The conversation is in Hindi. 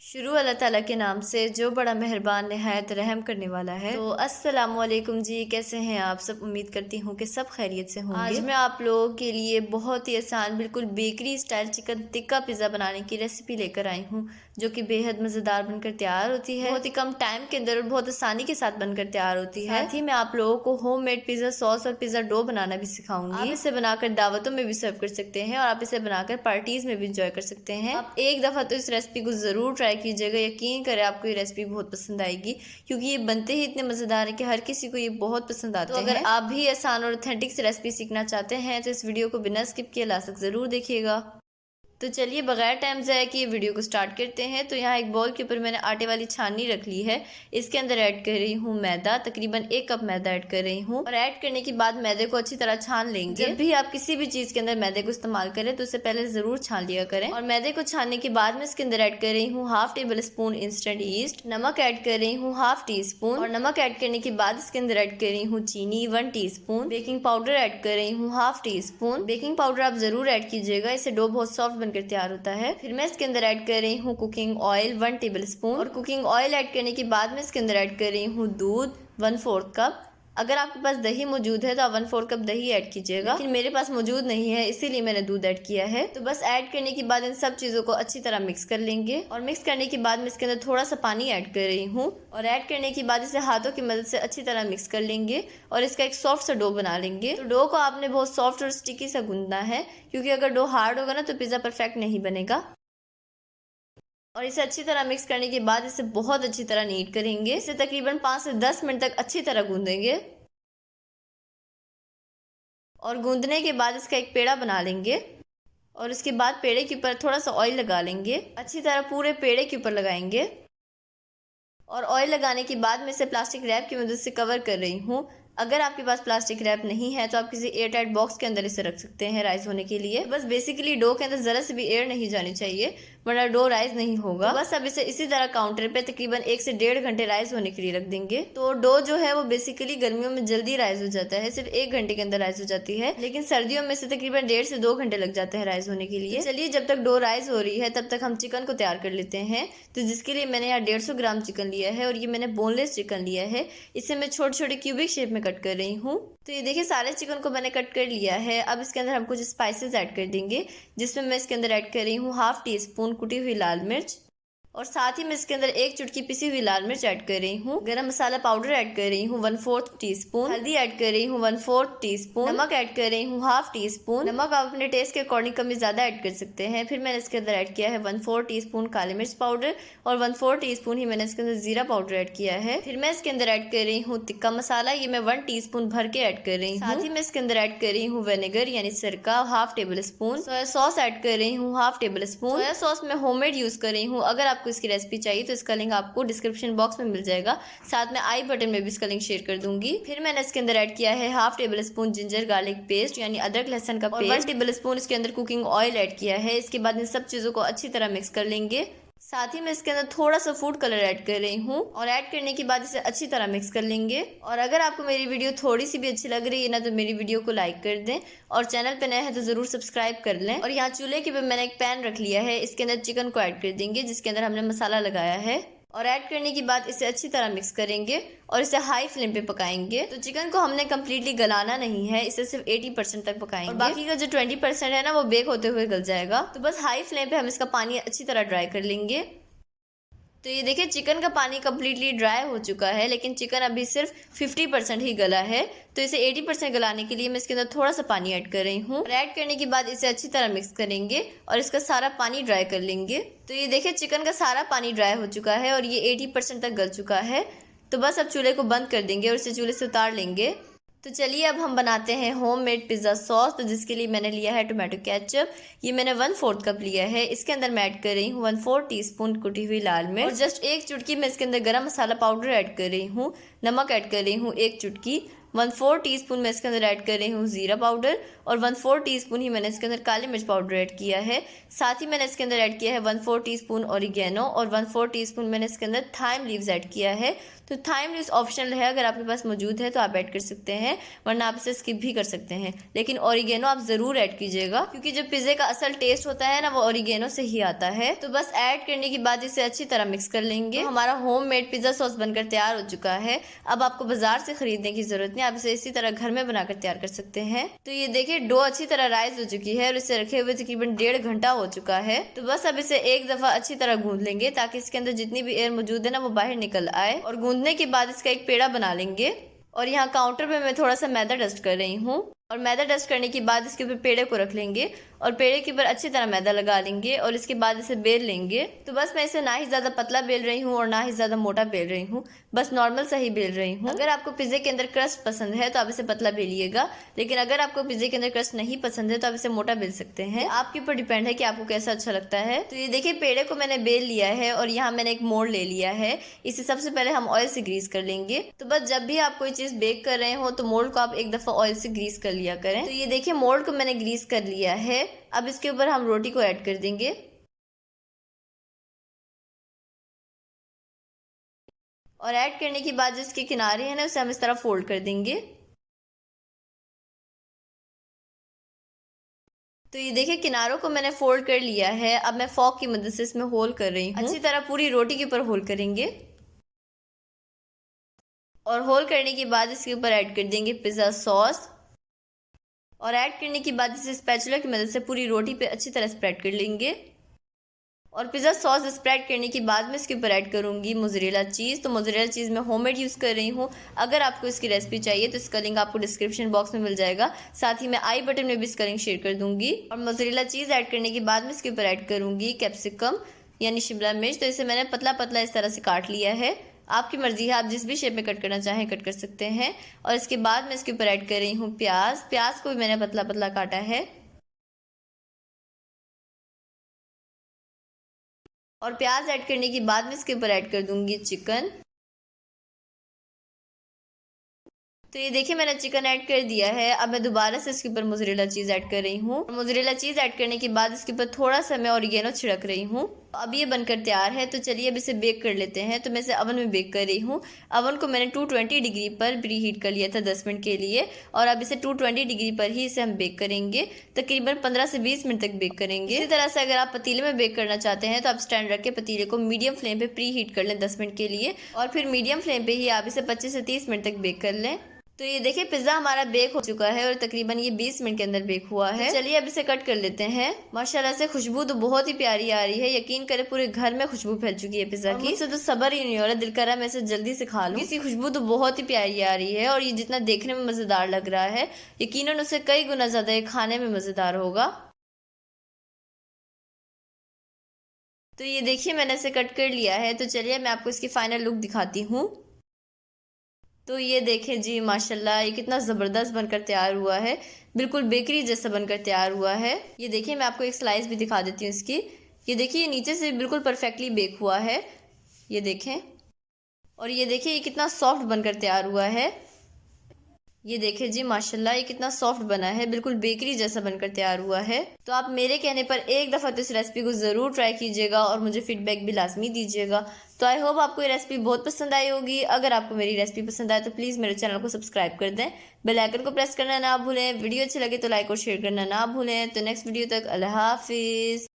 शुरू अल्लाह ताला के नाम से जो बड़ा मेहरबान नहायत रहम करने वाला है। तो अस्सलाम वालेकुम जी, कैसे हैं आप सब? उम्मीद करती हूँ कि सब खैरियत से होंगे। आज मैं आप लोगों के लिए बहुत ही आसान बिल्कुल bakery style chicken tikka pizza बनाने की रेसिपी लेकर आई हूँ, जो कि बेहद मज़ेदार बनकर तैयार होती है, बहुत ही कम टाइम के अंदर और बहुत आसानी के साथ बनकर तैयार होती है। साथ ही मैं आप लोगों को होममेड पिज़्ज़ा सॉस और पिज़्ज़ा डो बनाना भी सिखाऊंगी। आप इसे बनाकर दावतों में भी सर्व कर सकते हैं और आप इसे बनाकर पार्टीज में भी इंजॉय कर सकते हैं। आप एक दफ़ा तो इस रेसिपी को ज़रूर ट्राई कीजिएगा, यकीन करें आपको ये रेसिपी बहुत पसंद आएगी, क्योंकि ये बनते ही इतने मज़ेदार है कि हर किसी को ये बहुत पसंद आते हैं। तो अगर आप भी आसान और ऑथेंटिक सी रेसिपी सीखना चाहते हैं तो इस वीडियो को बिना स्किप किए लास्ट तक ज़रूर देखिएगा। तो चलिए बगैर टाइम ज़ाया किए वीडियो को स्टार्ट करते हैं। तो यहाँ एक बाउल के ऊपर मैंने आटे वाली छाननी रख ली है। इसके अंदर ऐड कर रही हूँ मैदा, तकरीबन 1 कप मैदा ऐड कर रही हूँ। और ऐड करने के बाद मैदे को अच्छी तरह छान लेंगे। जब भी आप किसी भी चीज़ के अंदर मैदे को इस्तेमाल करें तो उससे पहले ज़रूर छान लिया करें। और मैदे को छानने के बाद में इसके अंदर ऐड कर रही हूँ half table spoon instant east, नमक ऐड कर रही हूँ हाफ टी स्पून। और नमक ऐड करने के बाद इसके अंदर ऐड कर रही हूँ चीनी 1 टीस्पून, बेकिंग पाउडर ऐड कर रही हूँ half tea spoon. Baking powder आप जरूर ऐड कीजिएगा, इससे डो बहुत सॉफ्ट बनकर तैयार होता है। फिर मैं इसके अंदर ऐड कर रही हूँ कुकिंग ऑयल 1 टेबल स्पून। और कुकिंग ऑयल ऐड करने के बाद में इसके अंदर ऐड कर रही हूँ दूध 1/4 कप। अगर आपके पास दही मौजूद है तो आप 1/4 कप दही ऐड कीजिएगा, लेकिन मेरे पास मौजूद नहीं है इसीलिए मैंने दूध ऐड किया है। तो बस ऐड करने के बाद इन सब चीज़ों को अच्छी तरह मिक्स कर लेंगे। और मिक्स करने के बाद मैं इसके अंदर थोड़ा सा पानी ऐड कर रही हूँ। और ऐड करने के बाद इसे हाथों की मदद से अच्छी तरह मिक्स कर लेंगे और इसका एक सॉफ्ट सा डो बना लेंगे। तो डो को आपने बहुत सॉफ्ट और स्टिकी सा गूंदना है, क्योंकि अगर डो हार्ड होगा ना तो पिज़्ज़ा परफेक्ट नहीं बनेगा। और इसे अच्छी तरह मिक्स करने के बाद इसे बहुत अच्छी तरह नीट करेंगे। इसे तकरीबन 5 से 10 मिनट तक अच्छी तरह गूंदेंगे। और गूंदने के बाद इसका एक पेड़ा बना लेंगे। और उसके बाद पेड़े के ऊपर थोड़ा सा ऑयल लगा लेंगे, अच्छी तरह पूरे पेड़े के ऊपर लगाएंगे। और ऑयल लगाने के बाद मैं इसे प्लास्टिक रैप की मदद से कवर कर रही हूँ। अगर आपके पास प्लास्टिक रैप नहीं है तो आप किसी एयर टाइट बॉक्स के अंदर इसे रख सकते हैं राइस होने के लिए। बस बेसिकली डो के अंदर ज़रा से भी एयर नहीं जानी चाहिए, वरना डो राइस नहीं होगा। तो बस अब इसे इसी तरह काउंटर पे तकरीबन 1 से 1.5 घंटे राइस होने के लिए रख देंगे। तो डो जो है वो बेसिकली गर्मियों में जल्दी राइस हो जाता है, सिर्फ 1 घंटे के अंदर राइस हो जाती है, लेकिन सर्दियों में से तकरीबन 1.5 से 2 घंटे लग जाते हैं राइस होने के लिए। चलिए जब तक डो राइस हो रही है तब तक हम चिकन को तैयार कर लेते हैं। तो जिसके लिए मैंने यहाँ 150 ग्राम चिकन लिया है और ये मैंने बोनलेस चिकन लिया है। इसे मैं छोटे छोटे क्यूबिक शेप में कट कर रही हूँ। तो ये देखिए सारे चिकन को मैंने कट कर लिया है। अब इसके अंदर हम कुछ स्पाइसेस ऐड कर देंगे, जिसमें मैं इसके अंदर ऐड कर रही हूँ हाफ टी स्पून कुटी हुई लाल मिर्च। और साथ ही मैं इसके अंदर 1 चुटकी पिसी हुई लाल मिर्च ऐड कर रही हूँ। गरम मसाला पाउडर ऐड कर रही हूँ 1/4 टीस्पून। हल्दी ऐड कर रही हूँ 1/4 टीस्पून। नमक ऐड कर रही हूँ हाफ टी स्पून। नमक आप अपने टेस्ट के अकॉर्डिंग कमी ज्यादा ऐड कर सकते हैं। फिर मैंने इसके अंदर ऐड किया है 1/4 टीस्पून काली मिर्च पाउडर और 1/4 टीस्पून ही मैंने इसके अंदर जीरा पाउडर ऐड किया है। फिर मैं इसके अंदर ऐड कर रही हूँ टिक्का मसाला, ये मैं 1 टीस्पून भर के ऐड कर रही हूँ। साथ ही मैं इसके अंदर ऐड कर रही हूँ विनेगर यानी सिरका half table spoon. Soya sauce add कर रही हूँ half table spoon. Soya sauce मैं होममेड यूज कर रही हूँ। अगर आपको इसकी रेसिपी चाहिए तो इसका लिंक आपको डिस्क्रिप्शन बॉक्स में मिल जाएगा, साथ में आई बटन में भी इसका लिंक शेयर कर दूंगी। फिर मैंने इसके अंदर ऐड किया है half table spoon ginger garlic paste यानी अदरक लहसुन का पेस्ट, 1 टेबल स्पून इसके अंदर कुकिंग ऑयल ऐड किया है। इसके बाद इन सब चीजों को अच्छी तरह मिक्स कर लेंगे। साथ ही मैं इसके अंदर थोड़ा सा फूड कलर ऐड कर रही हूँ। और ऐड करने के बाद इसे अच्छी तरह मिक्स कर लेंगे। और अगर आपको मेरी वीडियो थोड़ी सी भी अच्छी लग रही है ना तो मेरी वीडियो को लाइक कर दें, और चैनल पे नए हैं तो जरूर सब्सक्राइब कर लें। और यहाँ चूल्हे के पे मैंने एक पैन रख लिया है, इसके अंदर चिकन को ऐड कर देंगे जिसके अंदर हमने मसाला लगाया है। और ऐड करने के बाद इसे अच्छी तरह मिक्स करेंगे और इसे हाई फ्लेम पे पकाएंगे। तो चिकन को हमने कम्प्लीटली गलाना नहीं है, इसे सिर्फ 80% तक पकाएंगे और बाकी का जो 20% है ना वो बेक होते हुए गल जाएगा। तो बस हाई फ्लेम पे हम इसका पानी अच्छी तरह ड्राई कर लेंगे। तो ये देखिए चिकन का पानी कम्प्लीटली ड्राई हो चुका है, लेकिन चिकन अभी सिर्फ 50% ही गला है। तो इसे 80% गलाने के लिए मैं इसके अंदर थोड़ा सा पानी ऐड कर रही हूँ। और ऐड करने के बाद इसे अच्छी तरह मिक्स करेंगे और इसका सारा पानी ड्राई कर लेंगे। तो ये देखिए चिकन का सारा पानी ड्राई हो चुका है और ये 80% तक गल चुका है। तो बस अब चूल्हे को बंद कर देंगे और इसे चूल्हे से उतार लेंगे। तो चलिए अब हम बनाते हैं होममेड पिज़्ज़ा सॉस। तो जिसके लिए मैंने लिया है टोमेटो केचप, ये मैंने 1/4 कप लिया है। इसके अंदर मैं ऐड कर रही हूँ 1/4 टीस्पून कुटी हुई लाल मिर्च और जस्ट 1 चुटकी मैं इसके अंदर गरम मसाला पाउडर ऐड कर रही हूँ। नमक ऐड कर रही हूँ 1 चुटकी। 1/4 टीस्पून मैं इसके अंदर ऐड कर रही हूँ ज़ीरा पाउडर और 1/4 टीस्पून ही मैंने इसके अंदर काली मिर्च पाउडर ऐड किया है। साथ ही मैंने इसके अंदर ऐड किया है 1/4 टीस्पून ऑरिगेनो और 1/4 टीस्पून मैंने इसके अंदर थाइम लीव्स ऐड किया है। तो थाइम लीव्स ऑप्शनल है, अगर आपके पास मौजूद है तो आप ऐड कर सकते हैं, वरना आप इसे स्किप भी कर सकते हैं। लेकिन ऑरिगेनो आप ज़रूर ऐड कीजिएगा, क्योंकि जो पिज़्ज़े का असल टेस्ट होता है ना, वो ऑरिगेनो से ही आता है। तो बस ऐड करने के बाद इसे अच्छी तरह मिक्स कर लेंगे। तो हमारा होममेड पिज़्ज़ा सॉस बनकर तैयार हो चुका है। अब आपको बाजार से खरीदने की जरूरत नहीं, आप इसे इसी तरह घर में बनाकर तैयार कर सकते हैं। तो ये देखिए डो अच्छी तरह राइज हो चुकी है और इसे रखे हुए तकरीबन 1.5 घंटा हो चुका है। तो बस अब इसे एक दफा अच्छी तरह गूंद लेंगे, ताकि इसके अंदर जितनी भी एयर मौजूद है ना, वो बाहर निकल आए। और गूंदने के बाद इसका एक पेड़ा बना लेंगे। और यहाँ काउंटर पे मैं थोड़ा सा मैदा डस्ट कर रही हूँ, और मैदा डस्ट करने के बाद इसके ऊपर पेड़े को रख लेंगे और पेड़े के ऊपर अच्छी तरह मैदा लगा लेंगे और इसके बाद इसे बेल लेंगे। तो बस मैं इसे ना ही ज़्यादा पतला बेल रही हूँ और ना ही ज़्यादा मोटा बेल रही हूँ, बस नॉर्मल सा ही बेल रही हूँ। अगर आपको पिज़्ज़े के अंदर क्रस्ट पसंद है तो आप इसे पतला बेलिएगा, लेकिन अगर आपको पिज़्ज़े के अंदर क्रस्ट नहीं पसंद है तो आप इसे मोटा बेल सकते हैं। आपके ऊपर डिपेंड है कि आपको कैसा अच्छा लगता है। तो ये देखिए पेड़े को मैंने बेल लिया है और यहाँ मैंने एक मोल्ड ले लिया है। इसे सबसे पहले हम ऑयल से ग्रीस कर लेंगे। तो बस जब भी आप कोई चीज़ बेक कर रहे हो तो मोल्ड को आप एक दफ़ा ऑयल से ग्रीस कर लिया करें। तो ये देखिए मोल्ड को मैंने ग्रीस कर लिया है। अब इसके ऊपर हम रोटी को ऐड कर देंगे और ऐड करने के बाद जो इसके किनारे हैं ना, उसे हम इस तरह फोल्ड कर देंगे। तो ये देखिए किनारों को मैंने फोल्ड कर लिया है। अब मैं फॉक की मदद से इसमें होल कर रही हूँ। अच्छी तरह पूरी रोटी के ऊपर होल करेंगे और होल करने के बाद इसके ऊपर ऐड कर देंगे पिज़्ज़ा सॉस और ऐड करने के बाद इसे स्पैचुला की मदद से पूरी रोटी पे अच्छी तरह स्प्रेड कर लेंगे। और पिज़्ज़ा सॉस स्प्रेड करने के बाद मैं इसके ऊपर ऐड करूँगी मोज़रेला चीज़। तो मोज़रेला चीज़ मैं होममेड यूज़ कर रही हूँ। अगर आपको इसकी रेसिपी चाहिए तो इसका लिंक आपको डिस्क्रिप्शन बॉक्स में मिल जाएगा, साथ ही मैं आई बटन में भी इसका लिंक शेयर कर दूँगी। और मोज़रेला चीज़ ऐड करने के बाद मैं इसके ऊपर ऐड करूँगी कैप्सिकम यानी शिमला मिर्च। तो इसे मैंने पतला पतला इस तरह से काट लिया है। आपकी मर्जी है, आप जिस भी शेप में कट करना चाहें कट कर सकते हैं। और इसके बाद मैं इसके ऊपर ऐड कर रही हूँ प्याज। प्याज को भी मैंने पतला पतला काटा है। और प्याज ऐड करने के बाद मैं इसके ऊपर ऐड कर दूंगी चिकन। तो ये देखिए मैंने चिकन ऐड कर दिया है। अब मैं दोबारा से इसके ऊपर मोज़रेला चीज़ ऐड कर रही हूँ। मोज़रेला चीज़ ऐड करने के बाद इसके ऊपर थोड़ा सा मैं ऑरिगेनो छिड़क रही हूँ। अब ये बनकर तैयार है। तो चलिए अब इसे बेक कर लेते हैं। तो मैं इसे अवन में बेक कर रही हूँ। अवन को मैंने 220 डिग्री पर प्री हीट कर लिया था 10 मिनट के लिए, और अब इसे 220 डिग्री पर ही इसे हम बेक करेंगे। तकरीबन 15 से 20 मिनट तक बेक करेंगे। इसी तरह से अगर आप पतीले में बेक करना चाहते हैं तो आप स्टैंड रख के पतीले को मीडियम फ्लेम पे प्री हीट कर लें 10 मिनट के लिए, और फिर मीडियम फ्लेम पे ही आप इसे 25 से 30 मिनट तक बेक कर लें। तो ये देखिए पिज़्ज़ा हमारा बेक हो चुका है और तकरीबन ये 20 मिनट के अंदर बेक हुआ है। तो चलिए अब इसे कट कर लेते हैं। माशाल्लाह से खुशबू तो बहुत ही प्यारी आ रही है। यकीन करें पूरे घर में खुशबू फैल चुकी है पिज़्ज़ा की। मुझसे तो सब्र ही नहीं हो रहा, दिल कर रहा है मैं इसे जल्दी से खा लूँ। इसकी खुशबू तो बहुत ही प्यारी आ रही है और ये जितना देखने में मज़ेदार लग रहा है, यकीनन उससे कई गुना ज़्यादा ये खाने में मज़ेदार होगा। तो ये देखिए मैंने इसे कट कर लिया है। तो चलिए मैं आपको इसकी फाइनल लुक दिखाती हूँ। तो ये देखें जी माशाल्लाह ये कितना ज़बरदस्त बनकर तैयार हुआ है, बिल्कुल बेकरी जैसा बनकर तैयार हुआ है। ये देखिए मैं आपको एक स्लाइस भी दिखा देती हूँ इसकी। ये देखिए ये नीचे से बिल्कुल परफेक्टली बेक हुआ है, ये देखें। और ये देखिए ये कितना सॉफ्ट बनकर तैयार हुआ है। ये देखिए जी माशाल्लाह ये कितना सॉफ्ट बना है, बिल्कुल बेकरी जैसा बनकर तैयार हुआ है। तो आप मेरे कहने पर एक दफ़ा तो इस रेसिपी को ज़रूर ट्राई कीजिएगा और मुझे फीडबैक भी लाजमी दीजिएगा। तो आई होप आपको ये रेसिपी बहुत पसंद आई होगी। अगर आपको मेरी रेसिपी पसंद आए तो प्लीज़ मेरे चैनल को सब्सक्राइब कर दें, बेल आइकन को प्रेस करना ना भूलें। वीडियो अच्छी लगे तो लाइक और शेयर करना ना भूलें। तो नेक्स्ट वीडियो तक अल्लाह हाफिज़।